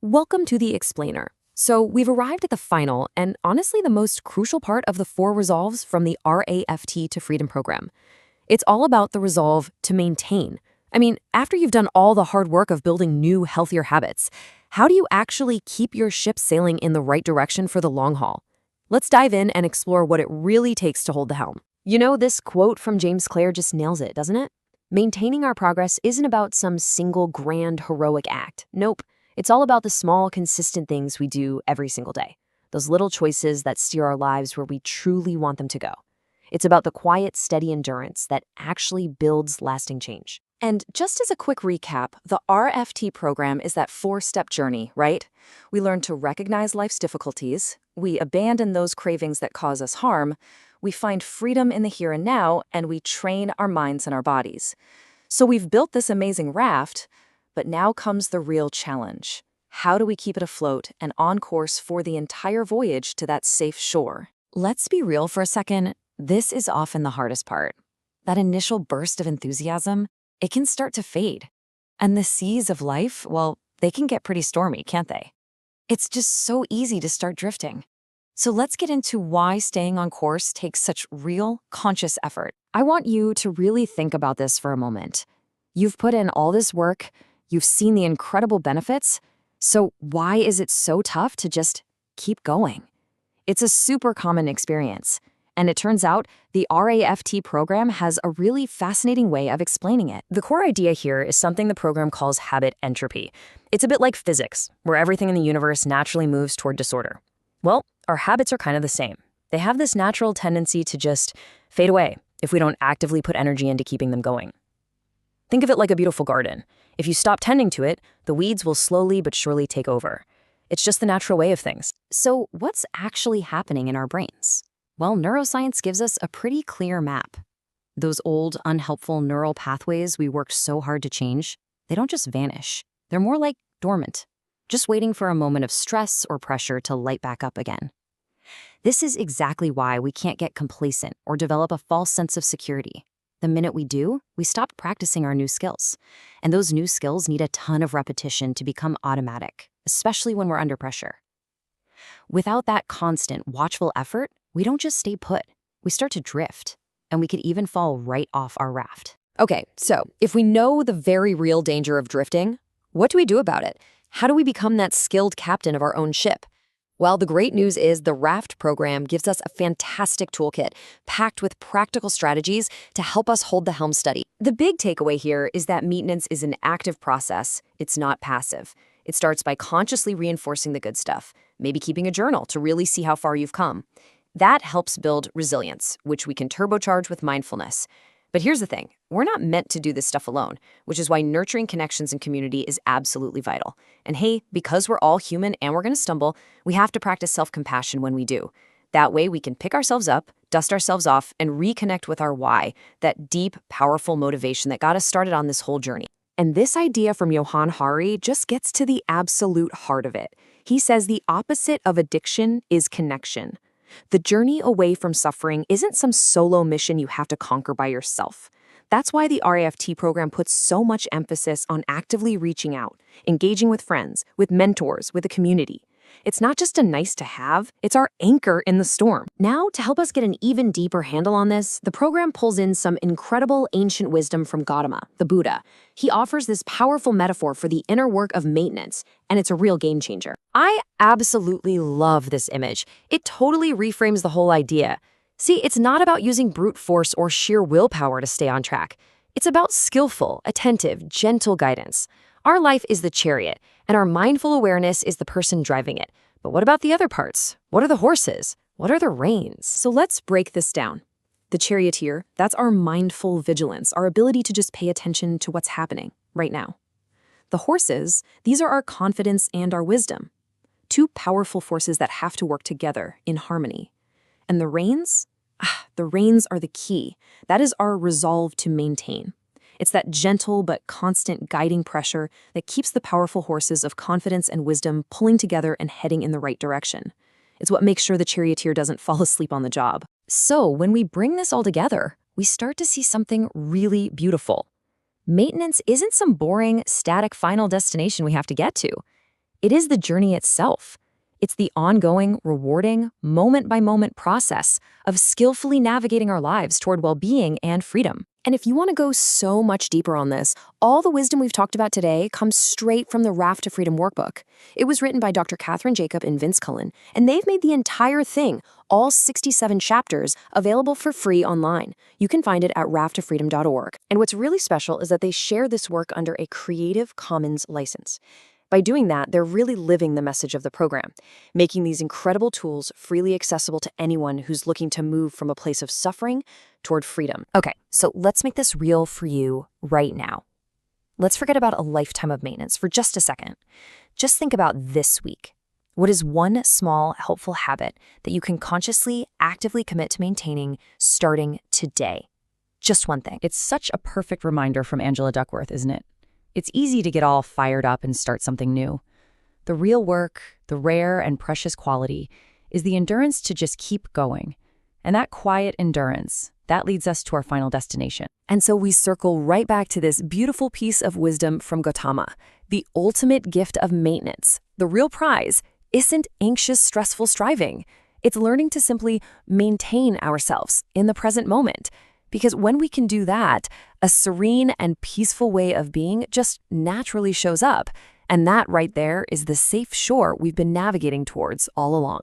Welcome to the explainer. So we've arrived at the final and honestly the most crucial part of the 4 resolves from the RAFT to Freedom program. It's all about the resolve to maintain. I mean, after you've done all the hard work of building new, healthier habits, how do you actually keep your ship sailing in the right direction for the long haul? Let's dive in and explore what it really takes to hold the helm. You know, this quote from James Clear just nails it, doesn't it? Maintaining our progress isn't about some single grand heroic act. Nope. It's all about the small, consistent things we do every single day. Those little choices that steer our lives where we truly want them to go. It's about the quiet, steady endurance that actually builds lasting change. And just as a quick recap, the RFT program is that 4-step journey, right? We learn to recognize life's difficulties, we abandon those cravings that cause us harm, we find freedom in the here and now, and we train our minds and our bodies. So we've built this amazing raft, but now comes the real challenge. How do we keep it afloat and on course for the entire voyage to that safe shore? Let's be real for a second. This is often the hardest part. That initial burst of enthusiasm, it can start to fade. And the seas of life, well, they can get pretty stormy, can't they? It's just so easy to start drifting. So let's get into why staying on course takes such real, conscious effort. I want you to really think about this for a moment. You've put in all this work, you've seen the incredible benefits, so why is it so tough to just keep going? It's a super common experience. And it turns out the RAFT program has a really fascinating way of explaining it. The core idea here is something the program calls habit entropy. It's a bit like physics, where everything in the universe naturally moves toward disorder. Well, our habits are kind of the same. They have this natural tendency to just fade away if we don't actively put energy into keeping them going. Think of it like a beautiful garden. If you stop tending to it, the weeds will slowly but surely take over. It's just the natural way of things. So what's actually happening in our brains? Well, neuroscience gives us a pretty clear map. Those old, unhelpful neural pathways we worked so hard to change, they don't just vanish. They're more like dormant, just waiting for a moment of stress or pressure to light back up again. This is exactly why we can't get complacent or develop a false sense of security. The minute we do, we stop practicing our new skills. And those new skills need a ton of repetition to become automatic, especially when we're under pressure. Without that constant, watchful effort, we don't just stay put. We start to drift, and we could even fall right off our raft. Okay, so if we know the very real danger of drifting, what do we do about it? How do we become that skilled captain of our own ship? Well, the great news is the RAFT program gives us a fantastic toolkit packed with practical strategies to help us hold the helm steady. The big takeaway here is that maintenance is an active process. It's not passive. It starts by consciously reinforcing the good stuff, maybe keeping a journal to really see how far you've come. That helps build resilience, which we can turbocharge with mindfulness. But here's the thing, we're not meant to do this stuff alone, which is why nurturing connections and community is absolutely vital. And hey, because we're all human and we're going to stumble, we have to practice self-compassion when we do. That way we can pick ourselves up, dust ourselves off, and reconnect with our why, that deep, powerful motivation that got us started on this whole journey. And this idea from Johann Hari just gets to the absolute heart of it. He says the opposite of addiction is connection. The journey away from suffering isn't some solo mission you have to conquer by yourself. That's why the RAFT program puts so much emphasis on actively reaching out, engaging with friends, with mentors, with a community. It's not just a nice to have, it's our anchor in the storm. Now, to help us get an even deeper handle on this, the program pulls in some incredible ancient wisdom from Gautama, the Buddha. He offers this powerful metaphor for the inner work of maintenance, and it's a real game changer. I absolutely love this image. It totally reframes the whole idea. See, it's not about using brute force or sheer willpower to stay on track. It's about skillful, attentive, gentle guidance. Our life is the chariot, and our mindful awareness is the person driving it. But what about the other parts? What are the horses? What are the reins? So let's break this down. The charioteer, that's our mindful vigilance, our ability to just pay attention to what's happening right now. The horses, these are our confidence and our wisdom. Two powerful forces that have to work together in harmony. And the reins? The reins are the key. That is our resolve to maintain. It's that gentle but constant guiding pressure that keeps the powerful horses of confidence and wisdom pulling together and heading in the right direction. It's what makes sure the charioteer doesn't fall asleep on the job. So when we bring this all together, we start to see something really beautiful. Maintenance isn't some boring, static final destination we have to get to. It is the journey itself. It's the ongoing, rewarding, moment-by-moment process of skillfully navigating our lives toward well-being and freedom. And if you want to go so much deeper on this, all the wisdom we've talked about today comes straight from the Raft to Freedom workbook. It was written by Dr. Catherine Jacob and Vince Cullen, and they've made the entire thing, all 67 chapters, available for free online. You can find it at rafttofreedom.org. And what's really special is that they share this work under a Creative Commons license. By doing that, they're really living the message of the program, making these incredible tools freely accessible to anyone who's looking to move from a place of suffering toward freedom. Okay, so let's make this real for you right now. Let's forget about a lifetime of maintenance for just a second. Just think about this week. What is one small, helpful habit that you can consciously, actively commit to maintaining starting today? Just one thing. It's such a perfect reminder from Angela Duckworth, isn't it? It's easy to get all fired up and start something new. The real work, the rare and precious quality, is the endurance to just keep going. And that quiet endurance, that leads us to our final destination. And so we circle right back to this beautiful piece of wisdom from Gautama. The ultimate gift of maintenance, the real prize, isn't anxious, stressful striving. It's learning to simply maintain ourselves in the present moment. Because when we can do that, a serene and peaceful way of being just naturally shows up. And that right there is the safe shore we've been navigating towards all along.